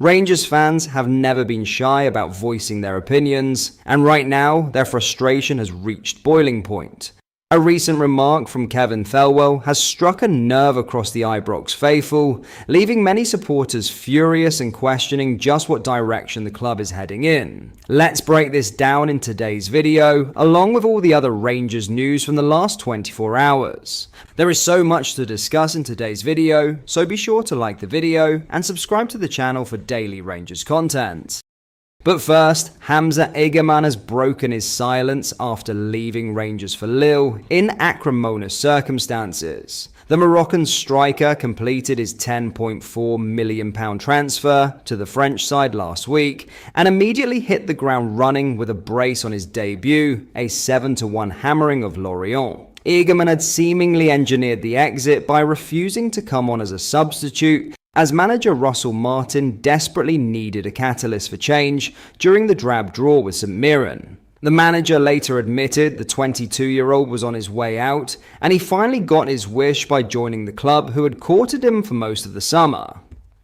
Rangers fans have never been shy about voicing their opinions, and right now, their frustration has reached boiling point. A recent remark from Kevin Thelwell has struck a nerve across the Ibrox faithful, leaving many supporters furious and questioning just what direction the club is heading in. Let's break this down in today's video, along with all the other Rangers news from the last 24 hours. There is so much to discuss in today's video, so be sure to like the video and subscribe to the channel for daily Rangers content. But first, Hamza Aggerman has broken his silence after leaving Rangers for Lille in acrimonious circumstances. The Moroccan striker completed his £10.4 million transfer to the French side last week and immediately hit the ground running with a brace on his debut, a 7-1 hammering of Lorient. Aggerman had seemingly engineered the exit by refusing to come on as a substitute, as manager Russell Martin desperately needed a catalyst for change during the drab draw with St Mirren. The manager later admitted the 22-year-old was on his way out, and he finally got his wish by joining the club who had courted him for most of the summer.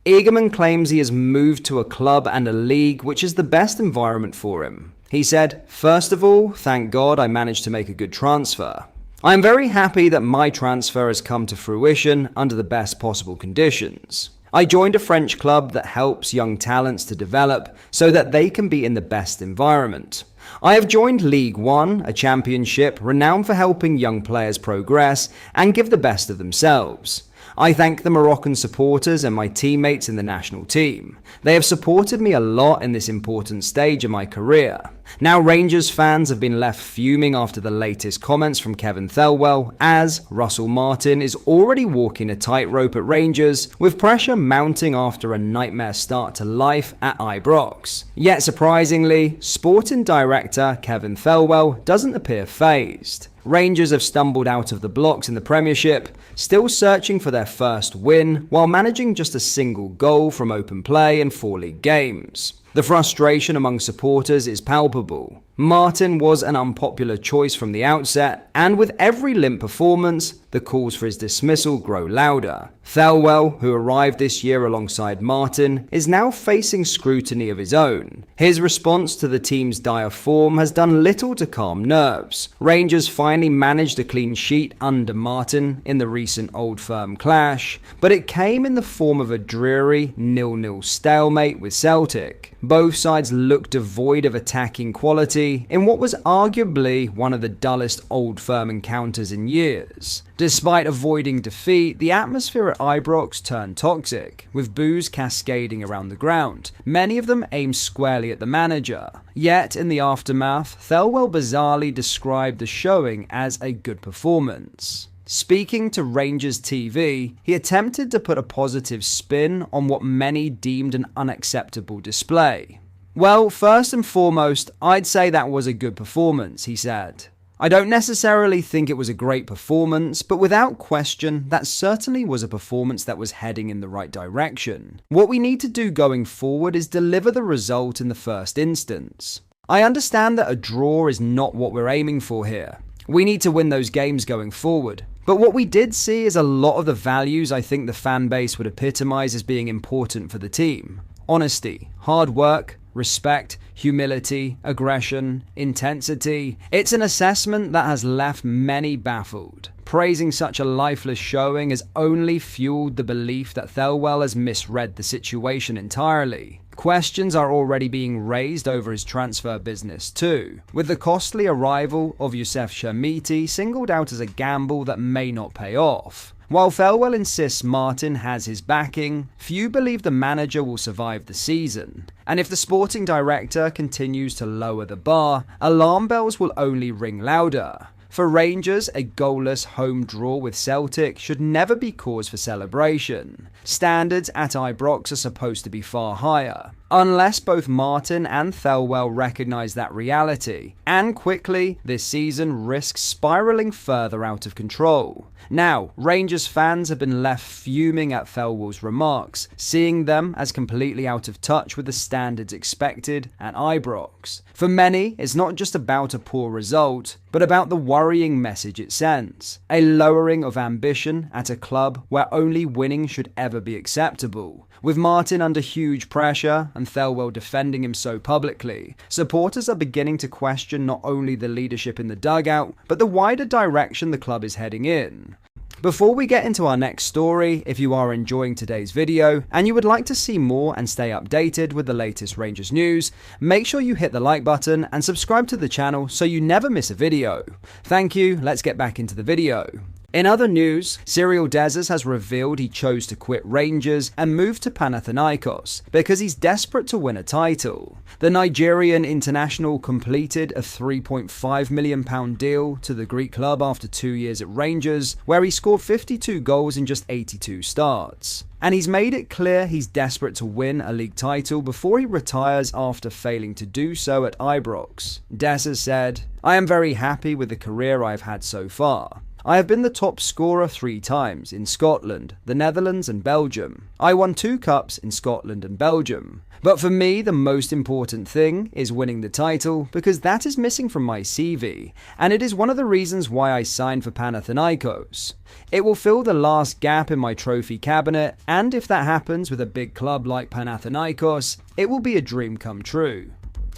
Aggerman claims he has moved to a club and a league which is the best environment for him. He said, "First of all, thank God I managed to make a good transfer. I am very happy that my transfer has come to fruition under the best possible conditions. I joined a French club that helps young talents to develop so that they can be in the best environment. I have joined League One, a championship renowned for helping young players progress and give the best of themselves. I thank the Moroccan supporters and my teammates in the national team. They have supported me a lot in this important stage of my career." Now, Rangers fans have been left fuming after the latest comments from Kevin Thelwell, as Russell Martin is already walking a tightrope at Rangers, with pressure mounting after a nightmare start to life at Ibrox. Yet surprisingly, sporting director Kevin Thelwell doesn't appear fazed. Rangers have stumbled out of the blocks in the Premiership, still searching for their first win, while managing just a single goal from open play in 4 league games. The frustration among supporters is palpable. Martin was an unpopular choice from the outset, and with every limp performance, the calls for his dismissal grow louder. Thelwell, who arrived this year alongside Martin, is now facing scrutiny of his own. His response to the team's dire form has done little to calm nerves. Rangers finally managed a clean sheet under Martin in the recent Old Firm clash, but it came in the form of a dreary 0-0 stalemate with Celtic. Both sides looked devoid of attacking quality in what was arguably one of the dullest Old Firm encounters in years. Despite avoiding defeat, the atmosphere at Ibrox turned toxic, with boos cascading around the ground, many of them aimed squarely at the manager. Yet, in the aftermath, Thelwell bizarrely described the showing as a good performance. Speaking to Rangers TV, he attempted to put a positive spin on what many deemed an unacceptable display. "Well, first and foremost, I'd say that was a good performance," he said. "I don't necessarily think it was a great performance, but without question, that certainly was a performance that was heading in the right direction. What we need to do going forward is deliver the result in the first instance. I understand that a draw is not what we're aiming for here. We need to win those games going forward. But what we did see is a lot of the values I think the fan base would epitomize as being important for the team. Honesty, hard work, respect, humility, aggression, intensity. It's an assessment that has left many baffled. Praising such a lifeless showing has only fueled the belief that Thelwell has misread the situation entirely. Questions are already being raised over his transfer business too, with the costly arrival of Youssef Chermiti singled out as a gamble that may not pay off. While Thelwell insists Martin has his backing, few believe the manager will survive the season. And if the sporting director continues to lower the bar, alarm bells will only ring louder. For Rangers, a goalless home draw with Celtic should never be cause for celebration. Standards at Ibrox are supposed to be far higher. unless both Martin and Thelwell recognise that reality. And quickly, this season risks spiralling further out of control. Now, Rangers fans have been left fuming at Thelwell's remarks, seeing them as completely out of touch with the standards expected at Ibrox. For many, it's not just about a poor result, but about the worrying message it sends. A lowering of ambition at a club where only winning should ever be acceptable. With Martin under huge pressure and Thelwell defending him so publicly, supporters are beginning to question not only the leadership in the dugout, but the wider direction the club is heading in. Before we get into our next story, if you are enjoying today's video and you would like to see more and stay updated with the latest Rangers news, make sure you hit the like button and subscribe to the channel so you never miss a video. Thank you, let's get back into the video. In other news, Cyril Dessers has revealed he chose to quit Rangers and move to Panathinaikos because he's desperate to win a title. The Nigerian international completed a £3.5 million deal to the Greek club after 2 years at Rangers, where he scored 52 goals in just 82 starts. And he's made it clear he's desperate to win a league title before he retires after failing to do so at Ibrox. Dessers said, "I am very happy with the career I've had so far. I have been the top scorer 3 times in Scotland, the Netherlands and Belgium. I won 2 cups in Scotland and Belgium. But for me, the most important thing is winning the title because that is missing from my CV, and it is one of the reasons why I signed for Panathinaikos. It will fill the last gap in my trophy cabinet, and if that happens with a big club like Panathinaikos, it will be a dream come true."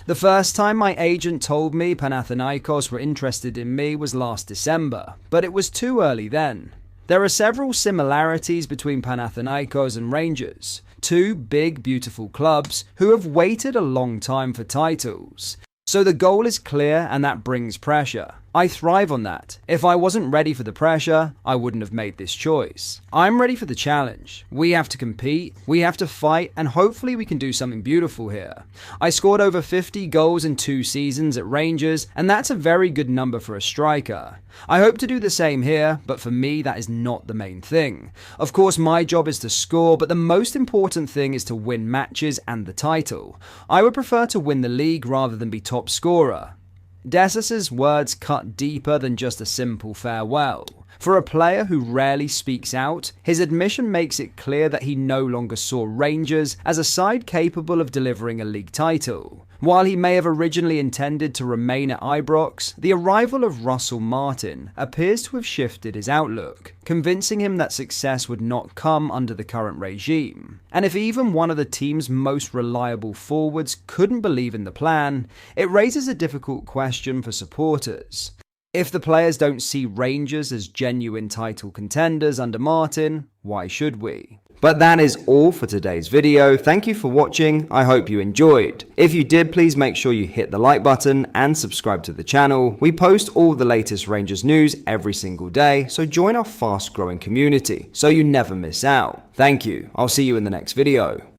The first time my agent told me Panathinaikos were interested in me was last December, but it was too early then. There are several similarities between Panathinaikos and Rangers, 2 big, beautiful clubs who have waited a long time for titles. So the goal is clear and that brings pressure. I thrive on that. If I wasn't ready for the pressure, I wouldn't have made this choice. I'm ready for the challenge. We have to compete, we have to fight, and hopefully we can do something beautiful here. I scored over 50 goals in 2 seasons at Rangers, and that's a very good number for a striker. I hope to do the same here, but for me that is not the main thing. Of course my job is to score, but the most important thing is to win matches and the title. I would prefer to win the league rather than be top scorer. Dessers' words cut deeper than just a simple farewell. For a player who rarely speaks out, his admission makes it clear that he no longer saw Rangers as a side capable of delivering a league title. While he may have originally intended to remain at Ibrox, the arrival of Russell Martin appears to have shifted his outlook, convincing him that success would not come under the current regime. And if even one of the team's most reliable forwards couldn't believe in the plan, it raises a difficult question for supporters. If the players don't see Rangers as genuine title contenders under Martin, why should we? But that is all for today's video. Thank you for watching. I hope you enjoyed. If you did, please make sure you hit the like button and subscribe to the channel. We post all the latest Rangers news every single day, so join our fast growing community so you never miss out. Thank you. I'll see you in the next video.